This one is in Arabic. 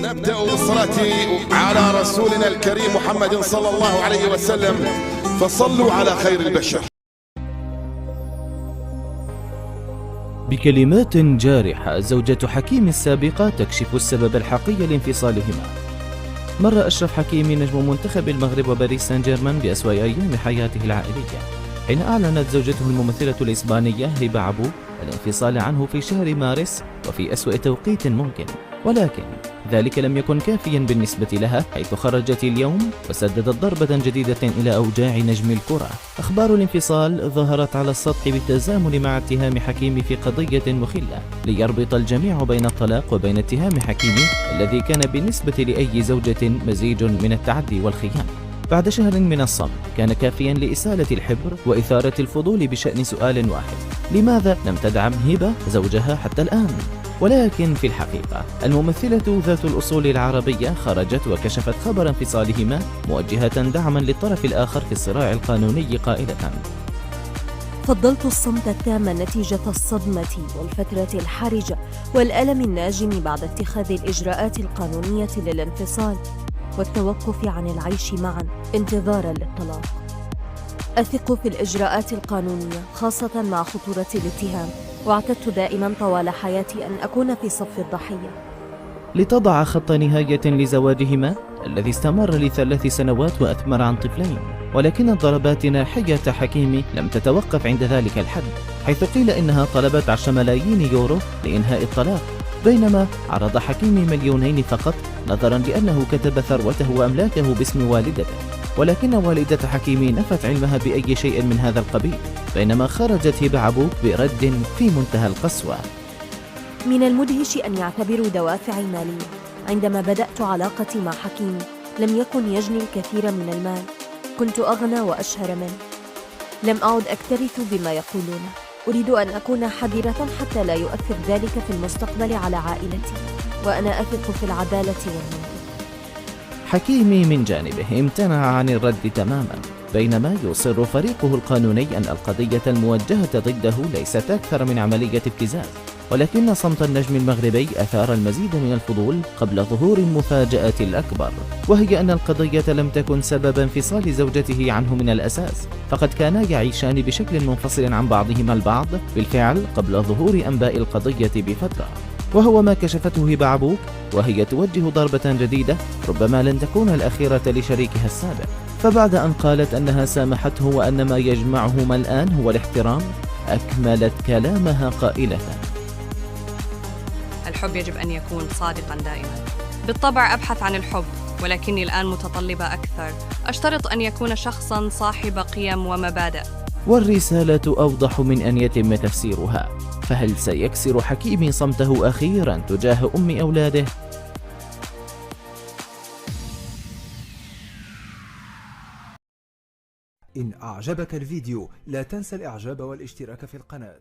نبدأ بالصلاة على رسولنا الكريم محمد صلى الله عليه وسلم، فصلوا على خير البشر. بكلمات جارحة زوجة حكيم السابقة تكشف السبب الحقيقي لانفصالهما. مر أشرف حكيمي نجم منتخب المغرب وباريس سان جيرمان بأسوأ أيام حياته العائلية، حين أعلنت زوجته الممثلة الإسبانية هبة عبوك الانفصال عنه في شهر مارس وفي أسوأ توقيت ممكن، ولكن ذلك لم يكن كافيا بالنسبة لها، حيث خرجت اليوم وسددت ضربة جديدة إلى أوجاع نجم الكرة. أخبار الانفصال ظهرت على السطح بالتزامن مع اتهام حكيمي في قضية مخلة، ليربط الجميع بين الطلاق وبين اتهام حكيمي الذي كان بالنسبة لأي زوجة مزيج من التعدي والخيانة. بعد شهر من الصمت كان كافيا لإسالة الحبر وإثارة الفضول بشأن سؤال واحد: لماذا لم تدعم هبة زوجها حتى الآن؟ ولكن في الحقيقة الممثلة ذات الأصول العربية خرجت وكشفت خبر انفصالهما، موجهة دعما للطرف الآخر في الصراع القانوني قائلة: فضلت الصمت التام نتيجة الصدمة والفترة الحرجة والألم الناجم بعد اتخاذ الإجراءات القانونية للانفصال والتوقف عن العيش معا انتظارا للطلاق. أثق في الإجراءات القانونية خاصة مع خطورة الاتهام، واعتدت دائما طوال حياتي أن أكون في صف الضحية. لتضع خط نهاية لزواجهما الذي استمر ل3 سنوات وأثمر عن طفلين، ولكن الضربات ناحية حكيمي لم تتوقف عند ذلك الحد، حيث قيل إنها طلبت 10 ملايين يورو لإنهاء الطلاق، بينما عرض حكيمي 2 مليون فقط، نظرا لأنه كتب ثروته وأملاكه باسم والدته. ولكن والدة حكيمي نفت علمها بأي شيء من هذا القبيل، بينما خرجت هبة عبوك برد في منتهى القسوة. من المدهش أن يعتبروا دوافعي مالية. عندما بدأت علاقتي مع حكيمي لم يكن يجني الكثير من المال، كنت أغنى وأشهر منه. لم أعد أكترث بما يقولون، أريد أن أكون حذرة حتى لا يؤثر ذلك في المستقبل على عائلتي، وأنا أثق في العدالة والنور. حكيمي من جانبه امتنع عن الرد تماما، بينما يصر فريقه القانوني أن القضية الموجهة ضده ليست أكثر من عملية ابتزاز، ولكن صمت النجم المغربي أثار المزيد من الفضول قبل ظهور المفاجأة الأكبر، وهي أن القضية لم تكن سبب انفصال زوجته عنه من الأساس، فقد كانا يعيشان بشكل منفصل عن بعضهما البعض بالفعل قبل ظهور أنباء القضية بفترة، وهو ما كشفته هبة عبوك، وهي توجه ضربة جديدة ربما لن تكون الأخيرة لشريكها السابق. فبعد أن قالت أنها سامحته وأن ما يجمعهما الآن هو الاحترام، أكملت كلامها قائلة: الحب يجب أن يكون صادقاً دائماً. بالطبع أبحث عن الحب، ولكني الآن متطلبة أكثر. أشترط أن يكون شخصاً صاحب قيم ومبادئ. والرسالة أوضح من أن يتم تفسيرها، فهل سيكسر حكيمي صمته أخيراً تجاه أم أولاده؟ إن أعجبك الفيديو لا تنسى الإعجاب والاشتراك في القناة.